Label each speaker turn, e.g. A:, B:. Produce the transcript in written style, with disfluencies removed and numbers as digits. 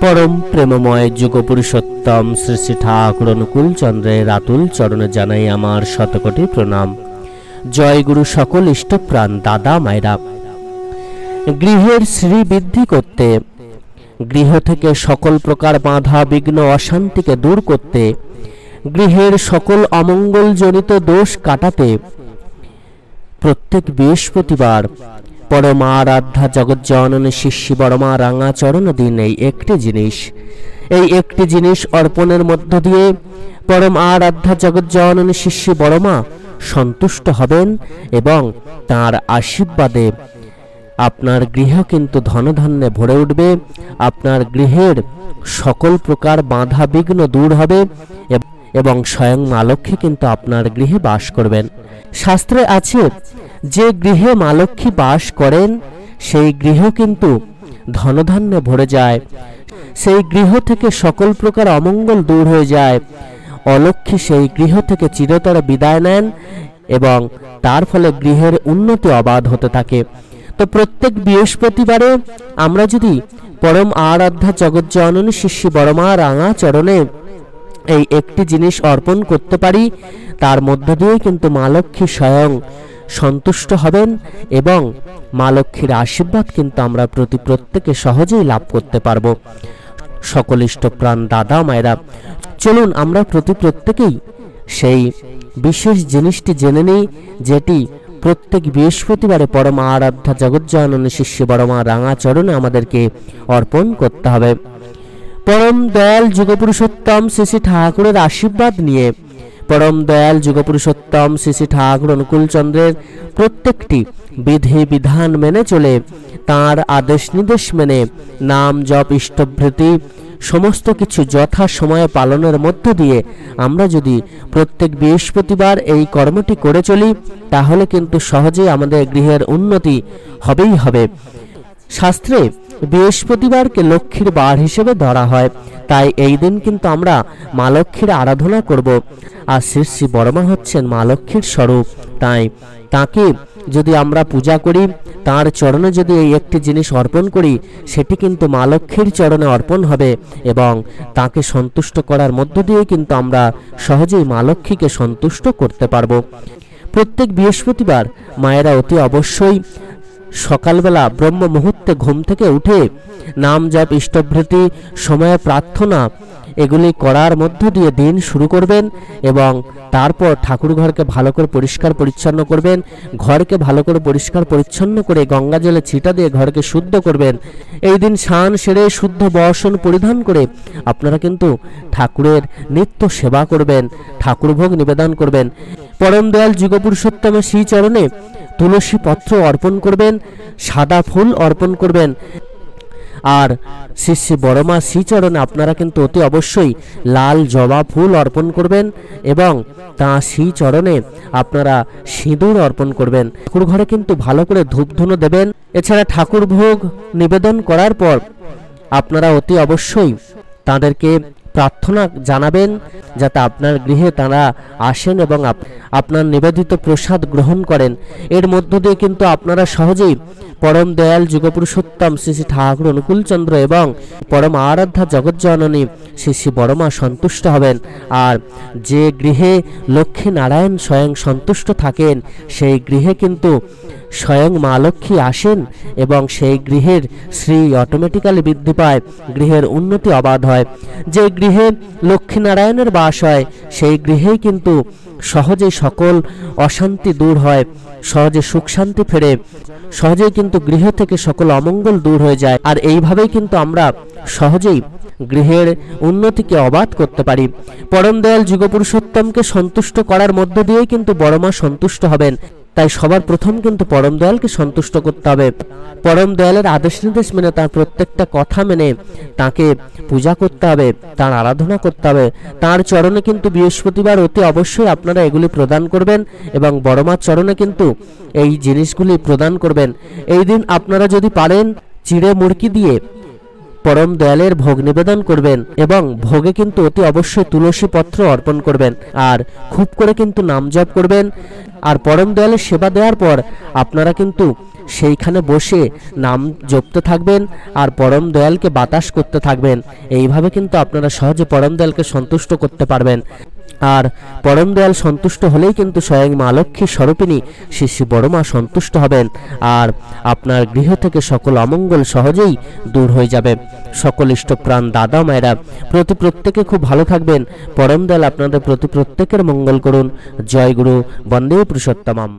A: परम प्रेममय जुग पुरुषोत्तम श्री श्री ठाकुर अनुकूल चंद्रेर आतुल चरणे जानाई आमार शतकोटी प्रणाम। जय गुरु सकल इष्टप्राण दादा मायरा। गृहेर श्री बृद्धि करते, गृह थेके सकल प्रकार बाधा विघ्न अशांतिके दूर करते, गृहेर सकल अमंगल जनित दोष काटाते प्रत्येक बृहस्पतिवार परम आराध्या जगत जननी शिष्य बड़मा रांगा चरण दिन एकटी जिनिस अर्पणेर मध्य दिए परम आराध्या जगत जननी शिष्य बड़मा सन्तुष्ट हबेन एवं तार आशीर्वादे आपनार गृह किन्तु धन धान्ये भरे उठबे। आपनार गृहेर सकल प्रकार बाधा विघ्न दूर हबे एवं स्वयं मा लक्ष्मी किन्तु आपनार गृहे बास करबेन। शास्त्रे आछे जे गृहे मा लक्ष्मी बास करेन सेई गृह किन्तु धनधान्ये भरे जाय, सेई गृह थेके सकल प्रकार अमंगल दूर हो जाए। अलक्ष्मी सेई गृह थेके चिरतर विदाय नेन एवं तार फले गृहेर उन्नति अबाध होते थाके। तो प्रत्येक बृहस्पतिवारे आमरा यदि परम आराध्या जगत जननी शिष्य बड़मा रांगा चरणे এই একটি জিনিস অর্পণ করতে পারি, তার মধ্য দিয়ে কিন্তু মা লক্ষ্মী স্বয়ং সন্তুষ্ট হবেন এবং মা লক্ষ্মীর আশীর্বাদ কিন্তু আমরা প্রত্যেকে সহজেই লাভ করতে পারবো। সকল ইষ্টপ্রাণ দাদা মায়েরা, চলুন আমরা প্রত্যেকেই সেই বিশেষ জিনিসটি জেনে নিই যেটি প্রত্যেক বৃহস্পতিবারে পরম আরাধ্যা জগৎ জননী শিষ্য বড়মা রাঙা চরণে আমাদেরকে অর্পণ করতে হবে। परम दयाल जुग पुरुषोत्तम श्री श्री ठाकुरेर आशीर्वाद निये परम दयाल जुग पुरुषोत्तम श्री श्री ठाकुर अनुकूल चंद्रेर प्रत्येकटी विधि विधान मेने चले तार आदेश निर्देश मेने नाम जप इष्टभृति समस्त किछु यथा समय पालनेर मध्य दिए आमरा यदि प्रत्येक बृहस्पतिवार एई कर्मटी करे चली ताहले किन्तु सहजेई आमादेर गृहेर उन्नति हबेई हबे। शास्त्रे बृहस्पतिवार के लक्ष्मीर बार हिसेबे धरा हय, ताई एई दिन किन्तु आमरा मा लक्ष्मीर आराधना करब। आर श्री श्री बड़मा हच्छेन मा लक्ष्मीर स्वरूप, ताई ताके यदि आमरा पूजा करी तार चरणे यदि एई एकटी जिनिस अर्पण करी सेटी किन्तु मा लक्ष्मीर चरणे अर्पण हबे एबं ताके सन्तुष्ट करार मध्य दिये किन्तु आमरा सहजेई मा लक्ष्मीके सन्तुष्ट करते पारबो। प्रत्येक बृहस्पतिवार मायेरा अति अवश्यई सकाल बेला ब्रह्म मुहूर्ते घुम थेके उठे नाम जप इष्टभृति समय प्रार्थना एगुली करार मध्य दिए दिन शुरू करबेन एवं तारपर ठाकुर घर के भालो करे परिष्कार परिच्छन्न करबेन। घर के भालो करे परिष्कार परिच्छन्न करे गंगा जले छिटा दिए घर के शुद्ध करबेन। एई दिन स्नान सेरे शुद्ध बसन परिधान करे आपनारा किन्तु ठाकुरेर नित्य सेवा करबेन, ठाकुर भोग निवेदन करबेन। परम दयाल जुग पुरुषोत्तम श्री चरणे तुलसी पत्र अर्पण करबेन, सादा फुल अर्पण करबेन और श्री श्री बड़मा श्री चरणे आपनारा किन्तु अति अवश्यई लाल जबा फुल अर्पण करबेन एवं तार श्री चरणे आपनारा सिंदूर अर्पण करबेन। ठाकुर घरे किन्तु भालो करे धूप धुनो देबेन। एछाड़ा ठाकुर भोग निवेदन करार पर आपनारा अति अवश्यई तादेरके प्रार्थना जानाबेन जाते आपनार गृहे तारा आसेन एवं आपनार निवेदित प्रसाद ग्रहण करें। एर मध्य दिए किन्तु आपनारा सहजेई परम दयाल जुग पुरुषोत्तम श्री श्री ठाकुर अनुकूल चंद्र एवं परम आराध्या जगत जननी श्री श्री बड़मा सन्तुष्ट हबेन। और जे गृहे लक्ष्मी नारायण स्वयं सन्तुष्ट थाकेन सेई गृहे किन्तु स्वयं मा लक्ष्मी आसेन एवं सेई गृहेर श्री अटोमेटिकली बृद्धि पाय, गृहेर उन्नति अबाध हय। जे गृहे लक्ष्मी नारायणेर बास हय सेई गृहेई किन्तु सहजे सकल अशांति दूर हय, सहजे सुख शांति फेरे, सहजे किन्तु गृह थेके सकल अमंगल दूर हो जाए। और एइभावेई किन्तु आमरा सहजेई गृहेर उन्नति के अबाध करते पारी। परम दयाल जुग पुरुषोत्तम के सन्तुष्ट करार मध्य दिए किन्तु बड़मा सन्तुष्ट हबेन। ताई सबार प्रथम किन्तु परम दयाल के सन्तुष्ट करते हबे। परम दयालेर आदेश निर्देश मेने तार प्रत्येकटा कथा मेने ताके पूजा करते हबे, तार आराधना करते हबे। तार चरणे किन्तु बृहस्पतिवार अति अवश्यई आपनारा एगुली प्रदान करबेन एवं बड़मार चरणे किन्तु एई जिनिसगुली प्रदान करबेन। एई दिन आपनारा यदि पारेन चिड़े मुड़की दिए परम दयालेर भोग निवेदन करबेन एवं भोगे किन्तु अति अवश्य तुलसी पत्र अर्पण करबेन और खूब करे किन्तु नाम जप करबेन। और परम दयालेर सेवा देওয়ার पर आपनारा किन्तु সেইখানে বসে নাম জপতে থাকবেন আর পরম দয়ালকে বাতাস করতে থাকবেন। এইভাবে কিন্তু আপনারা সহজে পরম দয়ালকে সন্তুষ্ট করতে পারবেন। আর পরম দয়াল সন্তুষ্ট হলেই কিন্তু স্বয়ং মা লক্ষ্মী স্বরূপিণী শ্রী শ্রী বড় মা সন্তুষ্ট হবেন, আর আপনার গৃহ থেকে সকল অমঙ্গল সহজেই দূর হয়ে যাবে। সকল ইষ্টপ্রাণ দাদা মায়েরা প্রত্যেকে খুব ভালো থাকবেন। পরম দয়াল আপনাদের প্রত্যেকের মঙ্গল করুন। জয় গুরু, বন্দে পুরুষোত্তমম।